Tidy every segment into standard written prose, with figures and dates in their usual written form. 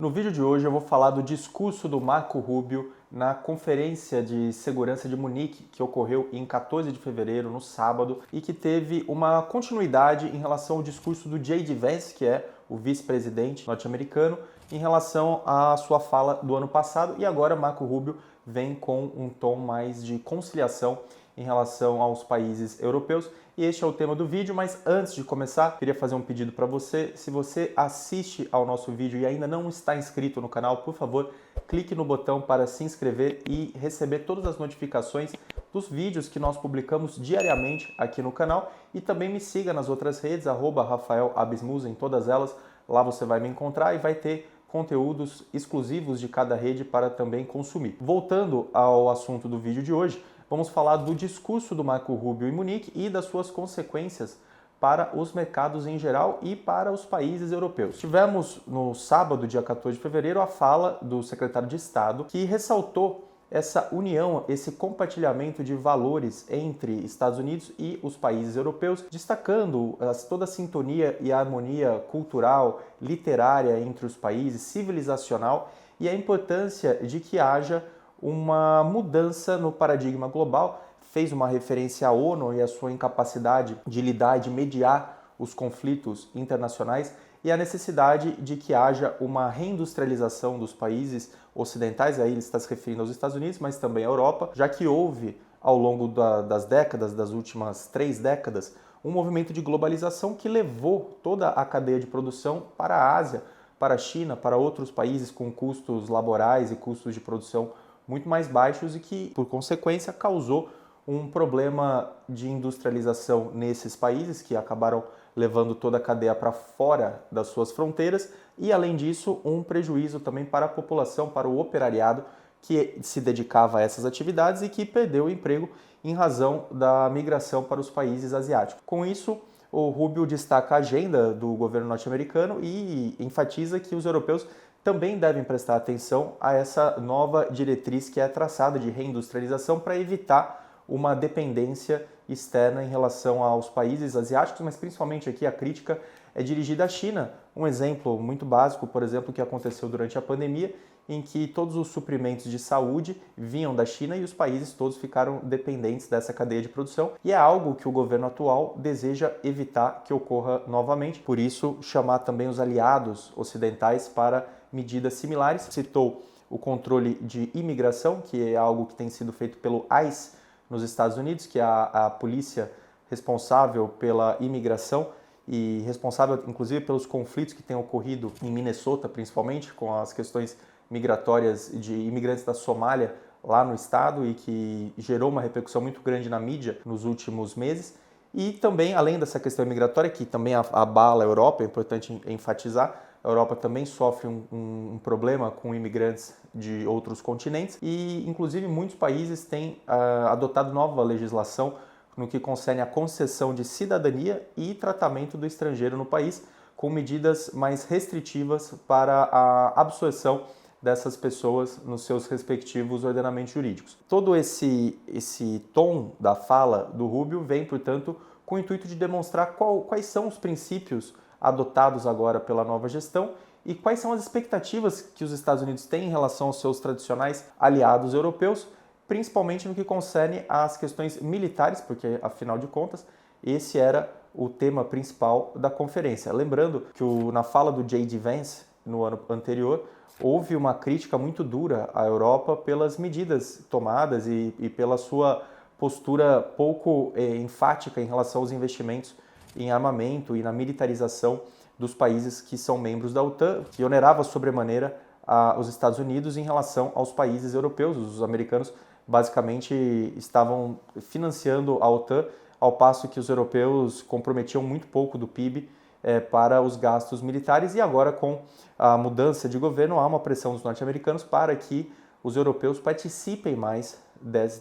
No vídeo de hoje eu vou falar do discurso do Marco Rubio na Conferência de Segurança de Munique, que ocorreu em 14 de fevereiro, no sábado, e que teve uma continuidade em relação ao discurso do J.D. Vance, que é o vice-presidente norte-americano, em relação à sua fala do ano passado, e agora Marco Rubio vem com um tom mais de conciliação em relação aos países europeus. E este é o tema do vídeo, mas antes de começar, queria fazer um pedido para você. Se você assiste ao nosso vídeo e ainda não está inscrito no canal, por favor, clique no botão para se inscrever e receber todas as notificações dos vídeos que nós publicamos diariamente aqui no canal. E também me siga nas outras redes, @RafaelAbismusa, em todas elas. Lá você vai me encontrar e vai ter conteúdos exclusivos de cada rede para também consumir. Voltando ao assunto do vídeo de hoje, vamos falar do discurso do Marco Rubio em Munique e das suas consequências para os mercados em geral e para os países europeus. Tivemos no sábado, dia 14 de fevereiro, a fala do secretário de Estado, que ressaltou essa união, esse compartilhamento de valores entre Estados Unidos e os países europeus, destacando toda a sintonia e a harmonia cultural, literária entre os países, civilizacional, e a importância de que haja uma mudança no paradigma global. Fez uma referência à ONU e à sua incapacidade de lidar e de mediar os conflitos internacionais e a necessidade de que haja uma reindustrialização dos países ocidentais, aí ele está se referindo aos Estados Unidos, mas também à Europa, já que houve ao longo das décadas, das últimas 3 décadas, um movimento de globalização que levou toda a cadeia de produção para a Ásia, para a China, para outros países com custos laborais e custos de produção muito mais baixos e que, por consequência, causou um problema de industrialização nesses países que acabaram levando toda a cadeia para fora das suas fronteiras e, além disso, um prejuízo também para a população, para o operariado que se dedicava a essas atividades e que perdeu o emprego em razão da migração para os países asiáticos. Com isso, o Rubio destaca a agenda do governo norte-americano e enfatiza que os europeus também devem prestar atenção a essa nova diretriz que é traçada de reindustrialização para evitar uma dependência externa em relação aos países asiáticos, mas principalmente aqui a crítica é dirigida à China. Um exemplo muito básico, por exemplo, que aconteceu durante a pandemia, em que todos os suprimentos de saúde vinham da China e os países todos ficaram dependentes dessa cadeia de produção, e é algo que o governo atual deseja evitar que ocorra novamente. Por isso, chamar também os aliados ocidentais para medidas similares. Citou o controle de imigração, que é algo que tem sido feito pelo ICE nos Estados Unidos, que é a polícia responsável pela imigração e responsável inclusive pelos conflitos que têm ocorrido em Minnesota, principalmente com as questões migratórias de imigrantes da Somália lá no estado e que gerou uma repercussão muito grande na mídia nos últimos meses. E também, além dessa questão migratória, que também abala a Europa, é importante enfatizar, a Europa também sofre um problema com imigrantes de outros continentes e, inclusive, muitos países têm adotado nova legislação no que concerne a concessão de cidadania e tratamento do estrangeiro no país, com medidas mais restritivas para a absorção dessas pessoas nos seus respectivos ordenamentos jurídicos. Todo esse tom da fala do Rubio vem, portanto, com o intuito de demonstrar quais são os princípios adotados agora pela nova gestão e quais são as expectativas que os Estados Unidos têm em relação aos seus tradicionais aliados europeus, principalmente no que concerne às questões militares, porque, afinal de contas, esse era o tema principal da conferência. Lembrando que na fala do J.D. Vance, no ano anterior, houve uma crítica muito dura à Europa pelas medidas tomadas e pela sua postura pouco enfática em relação aos investimentos em armamento e na militarização dos países que são membros da OTAN, que onerava sobremaneira os Estados Unidos em relação aos países europeus. Os americanos basicamente estavam financiando a OTAN, ao passo que os europeus comprometiam muito pouco do PIB para os gastos militares, e agora com a mudança de governo há uma pressão dos norte-americanos para que os europeus participem mais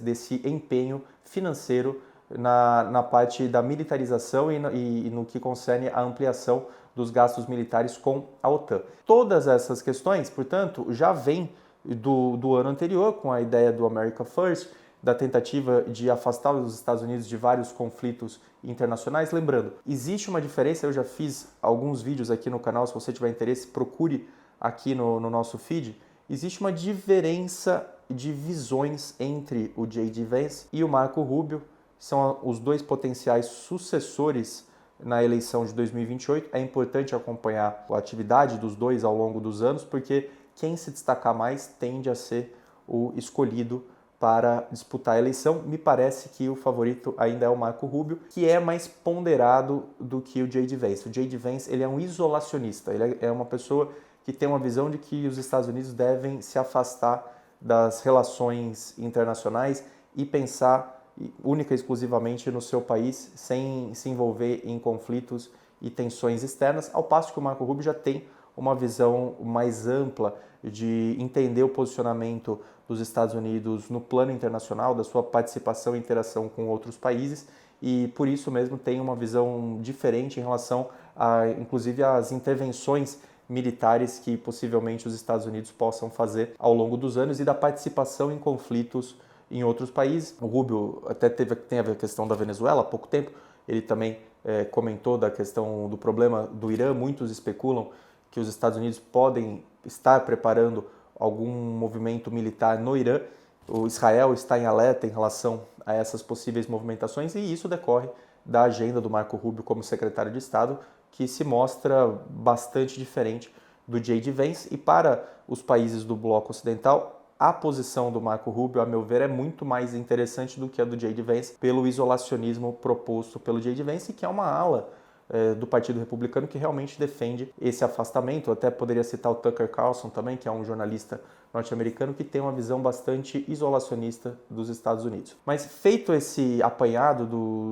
desse empenho financeiro na parte da militarização e no que concerne a ampliação dos gastos militares com a OTAN. Todas essas questões, portanto, já vêm do ano anterior, com a ideia do America First, da tentativa de afastar os Estados Unidos de vários conflitos internacionais. Lembrando, existe uma diferença, eu já fiz alguns vídeos aqui no canal, se você tiver interesse, procure aqui no nosso feed, existe uma diferença de visões entre o J.D. Vance e o Marco Rubio. São os dois potenciais sucessores na eleição de 2028. É importante acompanhar a atividade dos dois ao longo dos anos, porque quem se destacar mais tende a ser o escolhido para disputar a eleição. Me parece que o favorito ainda é o Marco Rubio, que é mais ponderado do que o J.D. Vance. O J.D. Vance ele é um isolacionista, ele é uma pessoa que tem uma visão de que os Estados Unidos devem se afastar das relações internacionais e pensar única e exclusivamente no seu país, sem se envolver em conflitos e tensões externas, ao passo que o Marco Rubio já tem uma visão mais ampla de entender o posicionamento dos Estados Unidos no plano internacional, da sua participação e interação com outros países, e por isso mesmo tem uma visão diferente em relação a, inclusive, às intervenções militares que possivelmente os Estados Unidos possam fazer ao longo dos anos e da participação em conflitos em outros países. O Rubio até tem a ver a questão da Venezuela há pouco tempo, ele também comentou da questão do problema do Irã. Muitos especulam que os Estados Unidos podem estar preparando algum movimento militar no Irã. O Israel está em alerta em relação a essas possíveis movimentações e isso decorre da agenda do Marco Rubio como secretário de Estado, que se mostra bastante diferente do J.D. Vance. E para os países do bloco ocidental, a posição do Marco Rubio, a meu ver, é muito mais interessante do que a do J.D. Vance, pelo isolacionismo proposto pelo J.D. Vance, que é uma ala do Partido Republicano que realmente defende esse afastamento. Eu até poderia citar o Tucker Carlson também, que é um jornalista norte-americano que tem uma visão bastante isolacionista dos Estados Unidos. Mas feito esse apanhado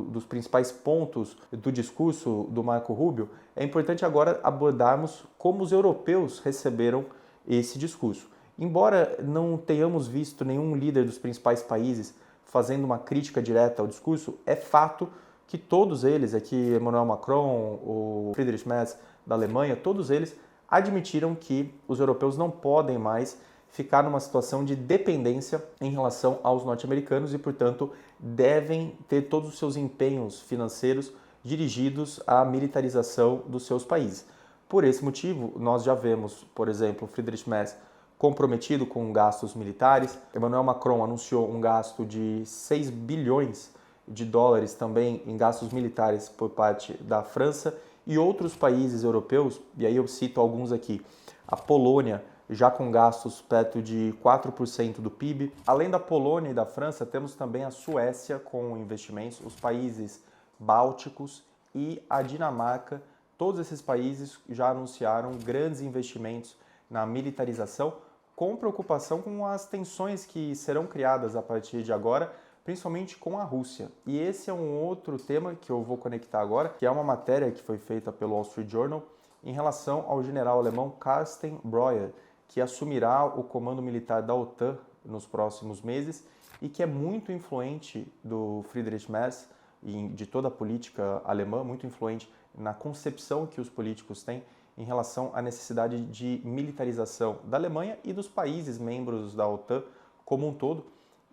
dos principais pontos do discurso do Marco Rubio, é importante agora abordarmos como os europeus receberam esse discurso. Embora não tenhamos visto nenhum líder dos principais países fazendo uma crítica direta ao discurso, é fato que todos eles, aqui Emmanuel Macron, o Friedrich Merz da Alemanha, todos eles admitiram que os europeus não podem mais ficar numa situação de dependência em relação aos norte-americanos e, portanto, devem ter todos os seus empenhos financeiros dirigidos à militarização dos seus países. Por esse motivo, nós já vemos, por exemplo, Friedrich Merz comprometido com gastos militares. Emmanuel Macron anunciou um gasto de 6 bilhões de dólares também em gastos militares por parte da França e outros países europeus, e aí eu cito alguns aqui. A Polônia, já com gastos perto de 4% do PIB. Além da Polônia e da França, temos também a Suécia com investimentos, os países bálticos e a Dinamarca. Todos esses países já anunciaram grandes investimentos na militarização, com preocupação com as tensões que serão criadas a partir de agora, principalmente com a Rússia. E esse é um outro tema que eu vou conectar agora, que é uma matéria que foi feita pelo Wall Street Journal em relação ao general alemão Carsten Breuer, que assumirá o comando militar da OTAN nos próximos meses e que é muito influente do Friedrich Merz e de toda a política alemã, muito influente na concepção que os políticos têm em relação à necessidade de militarização da Alemanha e dos países membros da OTAN como um todo.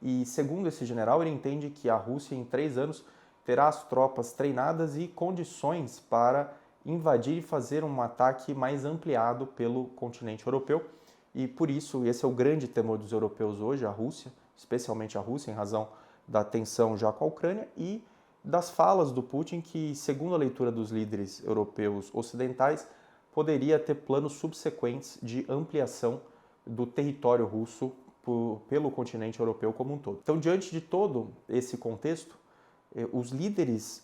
E segundo esse general, ele entende que a Rússia em 3 anos terá as tropas treinadas e condições para invadir e fazer um ataque mais ampliado pelo continente europeu. E por isso, esse é o grande temor dos europeus hoje, a Rússia, especialmente a Rússia, em razão da tensão já com a Ucrânia e das falas do Putin, que, segundo a leitura dos líderes europeus ocidentais, poderia ter planos subsequentes de ampliação do território russo pelo continente europeu como um todo. Então, diante de todo esse contexto, os líderes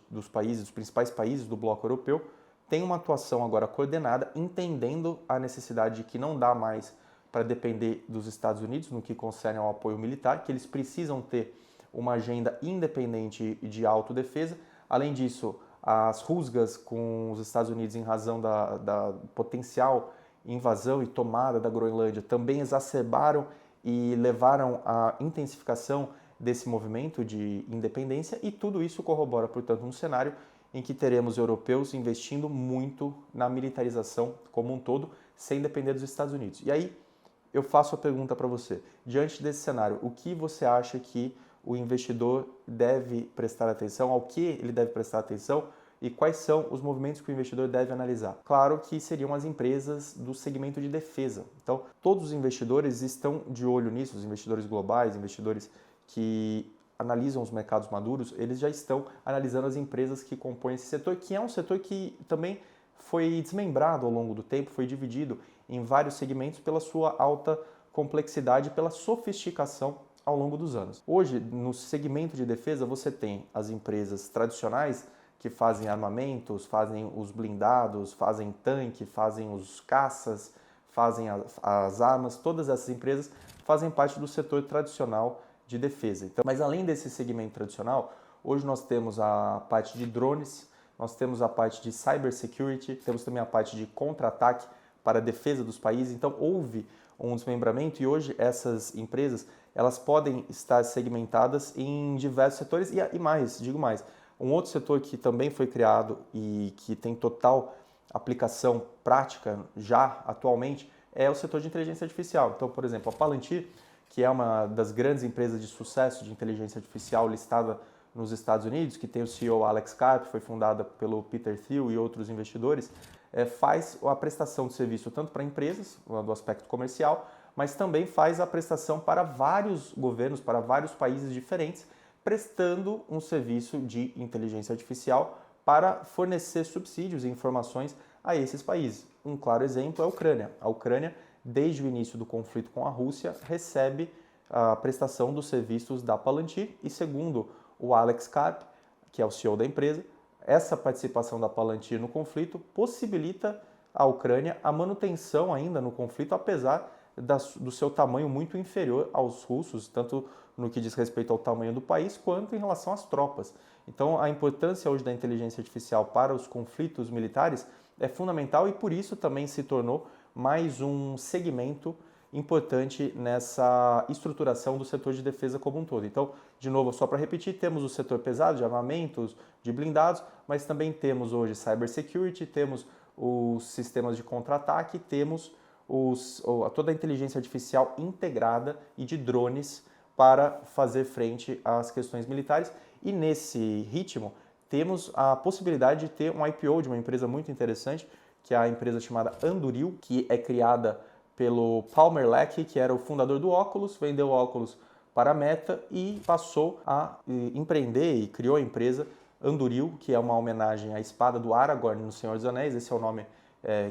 dos países, dos principais países do bloco europeu, têm uma atuação agora coordenada, entendendo a necessidade de que não dá mais para depender dos Estados Unidos no que concerne ao apoio militar, que eles precisam ter uma agenda independente de autodefesa. Além disso, as rusgas com os Estados Unidos em razão da potencial invasão e tomada da Groenlândia também exacerbaram e levaram à intensificação desse movimento de independência, e tudo isso corrobora, portanto, um cenário em que teremos europeus investindo muito na militarização como um todo, sem depender dos Estados Unidos. E aí eu faço a pergunta para você, diante desse cenário, o que você acha que o investidor deve prestar atenção, ao que ele deve prestar atenção E quais são os movimentos que o investidor deve analisar? Claro que seriam as empresas do segmento de defesa. Então, todos os investidores estão de olho nisso, os investidores globais, investidores que analisam os mercados maduros, eles já estão analisando as empresas que compõem esse setor, que é um setor que também foi desmembrado ao longo do tempo, foi dividido em vários segmentos pela sua alta complexidade, pela sofisticação ao longo dos anos. Hoje, no segmento de defesa, você tem as empresas tradicionais que fazem armamentos, fazem os blindados, fazem tanque, fazem os caças, fazem as armas, todas essas empresas fazem parte do setor tradicional de defesa. Então, mas além desse segmento tradicional, hoje nós temos a parte de drones, nós temos a parte de cybersecurity, temos também a parte de contra-ataque para a defesa dos países. Então houve um desmembramento e hoje essas empresas elas podem estar segmentadas em diversos setores e mais, digo mais, um outro setor que também foi criado e que tem total aplicação prática já atualmente é o setor de inteligência artificial. Então, por exemplo, a Palantir, que é uma das grandes empresas de sucesso de inteligência artificial listada nos Estados Unidos, que tem o CEO Alex Karp, foi fundada pelo Peter Thiel e outros investidores, faz a prestação de serviço tanto para empresas, do aspecto comercial, mas também faz a prestação para vários governos, para vários países diferentes, prestando um serviço de inteligência artificial para fornecer subsídios e informações a esses países. Um claro exemplo é a Ucrânia. A Ucrânia, desde o início do conflito com a Rússia, recebe a prestação dos serviços da Palantir e, segundo o Alex Karp, que é o CEO da empresa, essa participação da Palantir no conflito possibilita à Ucrânia a manutenção ainda no conflito, apesar do seu tamanho muito inferior aos russos, tanto no que diz respeito ao tamanho do país, quanto em relação às tropas. Então, a importância hoje da inteligência artificial para os conflitos militares é fundamental e por isso também se tornou mais um segmento importante nessa estruturação do setor de defesa como um todo. Então, de novo, só para repetir, temos o setor pesado de armamentos, de blindados, mas também temos hoje cybersecurity, temos os sistemas de contra-ataque, temos toda a inteligência artificial integrada e de drones para fazer frente às questões militares. E nesse ritmo, temos a possibilidade de ter um IPO de uma empresa muito interessante, que é a empresa chamada Anduril, que é criada pelo Palmer Luckey, que era o fundador do Oculus, vendeu o Oculus para a Meta e passou a empreender e criou a empresa Anduril, que é uma homenagem à espada do Aragorn no Senhor dos Anéis. Esse é o nome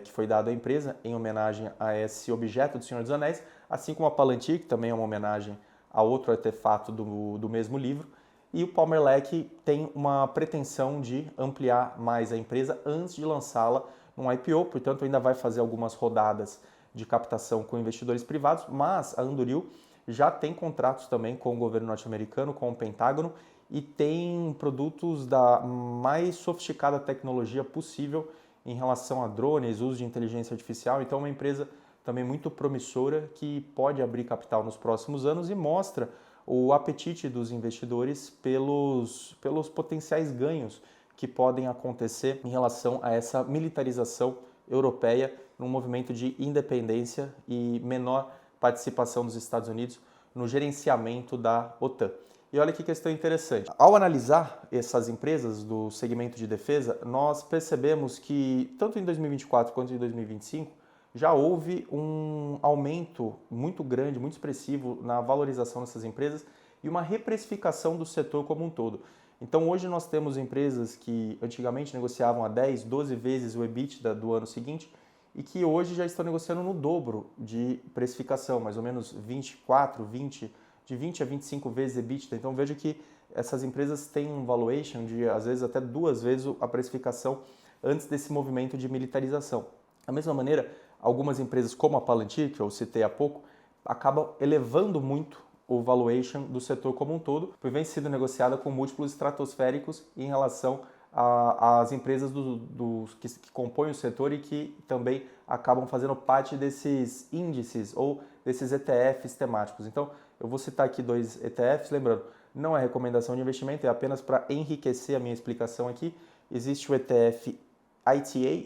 que foi dado à empresa em homenagem a esse objeto do Senhor dos Anéis, assim como a Palantir, que também é uma homenagem a outro artefato do mesmo livro. E o Palmer Luckey tem uma pretensão de ampliar mais a empresa antes de lançá-la num IPO, portanto ainda vai fazer algumas rodadas de captação com investidores privados, mas a Anduril já tem contratos também com o governo norte-americano, com o Pentágono, e tem produtos da mais sofisticada tecnologia possível em relação a drones, uso de inteligência artificial. Então é uma empresa também muito promissora que pode abrir capital nos próximos anos e mostra o apetite dos investidores pelos potenciais ganhos que podem acontecer em relação a essa militarização europeia num movimento de independência e menor participação dos Estados Unidos no gerenciamento da OTAN. E olha que questão interessante. Ao analisar essas empresas do segmento de defesa, nós percebemos que tanto em 2024 quanto em 2025 já houve um aumento muito grande, muito expressivo na valorização dessas empresas e uma reprecificação do setor como um todo. Então hoje nós temos empresas que antigamente negociavam a 10, 12 vezes o EBITDA do ano seguinte e que hoje já estão negociando no dobro de precificação, mais ou menos 24, 20, de 20 a 25 vezes EBITDA. Então veja que essas empresas têm um valuation de às vezes até 2 vezes a precificação antes desse movimento de militarização. Da mesma maneira, algumas empresas como a Palantir, que eu citei há pouco, acabam elevando muito o valuation do setor como um todo, pois vem sendo negociada com múltiplos estratosféricos em relação às empresas que compõem o setor e que também acabam fazendo parte desses índices ou desses ETFs temáticos. Então, eu vou citar aqui 2 ETFs, lembrando, não é recomendação de investimento, é apenas para enriquecer a minha explicação aqui. Existe o ETF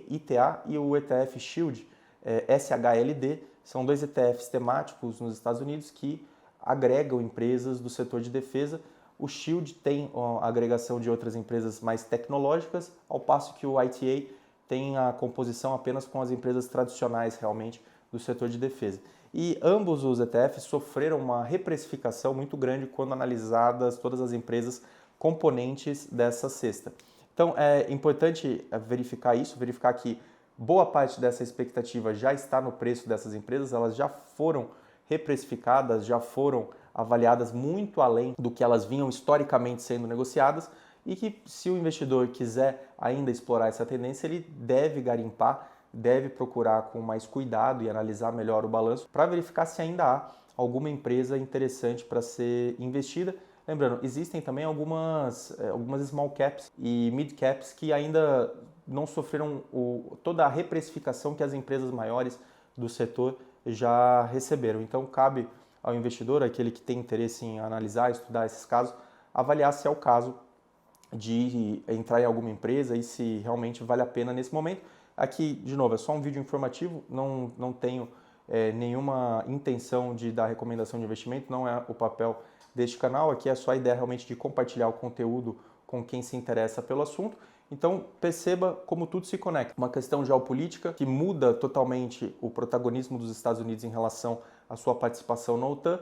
ITA e o ETF Shield, SHLD, são 2 ETFs temáticos nos Estados Unidos que agregam empresas do setor de defesa, O Shield tem a agregação de outras empresas mais tecnológicas, ao passo que o ITA tem a composição apenas com as empresas tradicionais realmente do setor de defesa. E ambos os ETFs sofreram uma reprecificação muito grande quando analisadas todas as empresas componentes dessa cesta. Então é importante verificar isso, verificar que boa parte dessa expectativa já está no preço dessas empresas, elas já foram reprecificadas, já foram avaliadas muito além do que elas vinham historicamente sendo negociadas e que, se o investidor quiser ainda explorar essa tendência, ele deve garimpar, deve procurar com mais cuidado e analisar melhor o balanço para verificar se ainda há alguma empresa interessante para ser investida. Lembrando, existem também algumas small caps e mid caps que ainda não sofreram toda a reprecificação que as empresas maiores do setor já receberam. Então, cabe ao investidor, aquele que tem interesse em analisar, estudar esses casos, avaliar se é o caso de entrar em alguma empresa e se realmente vale a pena nesse momento. Aqui, de novo, é só um vídeo informativo, não tenho nenhuma intenção de dar recomendação de investimento, não é o papel deste canal. Aqui é só a ideia realmente de compartilhar o conteúdo com quem se interessa pelo assunto. Então, perceba como tudo se conecta. Uma questão geopolítica que muda totalmente o protagonismo dos Estados Unidos em relação à sua participação na OTAN.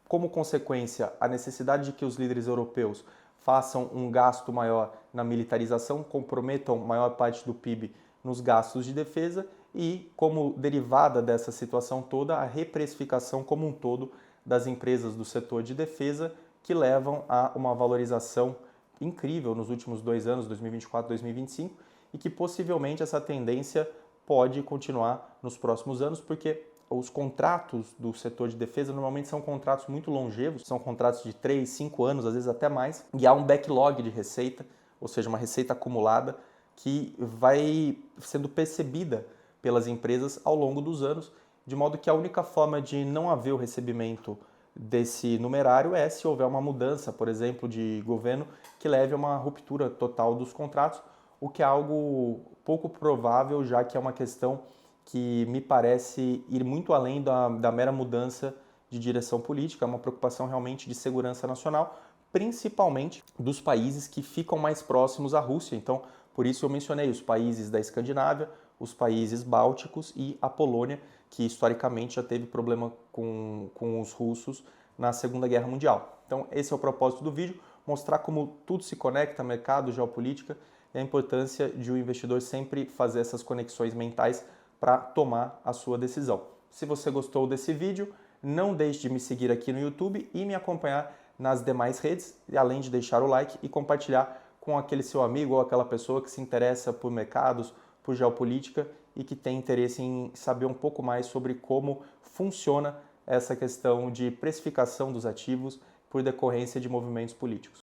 Como consequência, a necessidade de que os líderes europeus façam um gasto maior na militarização, comprometam maior parte do PIB nos gastos de defesa e, como derivada dessa situação toda, a reprecificação como um todo das empresas do setor de defesa, que levam a uma valorização incrível nos últimos 2 anos, 2024 e 2025, e que possivelmente essa tendência pode continuar nos próximos anos, porque os contratos do setor de defesa normalmente são contratos muito longevos, são contratos de 3, 5 anos, às vezes até mais, e há um backlog de receita, ou seja, uma receita acumulada que vai sendo percebida pelas empresas ao longo dos anos, de modo que a única forma de não haver o recebimento desse numerário é se houver uma mudança, por exemplo, de governo que leve a uma ruptura total dos contratos, o que é algo pouco provável, já que é uma questão que me parece ir muito além da mera mudança de direção política, é uma preocupação realmente de segurança nacional, principalmente dos países que ficam mais próximos à Rússia. Então, por isso eu mencionei os países da Escandinávia, os países bálticos e a Polônia, que historicamente já teve problema com os russos na Segunda Guerra Mundial. Então, esse é o propósito do vídeo, mostrar como tudo se conecta, mercado, geopolítica, e a importância de o investidor sempre fazer essas conexões mentais para tomar a sua decisão. Se você gostou desse vídeo, não deixe de me seguir aqui no YouTube e me acompanhar nas demais redes, além de deixar o like e compartilhar com aquele seu amigo ou aquela pessoa que se interessa por mercados, por geopolítica e que tem interesse em saber um pouco mais sobre como funciona essa questão de precificação dos ativos por decorrência de movimentos políticos.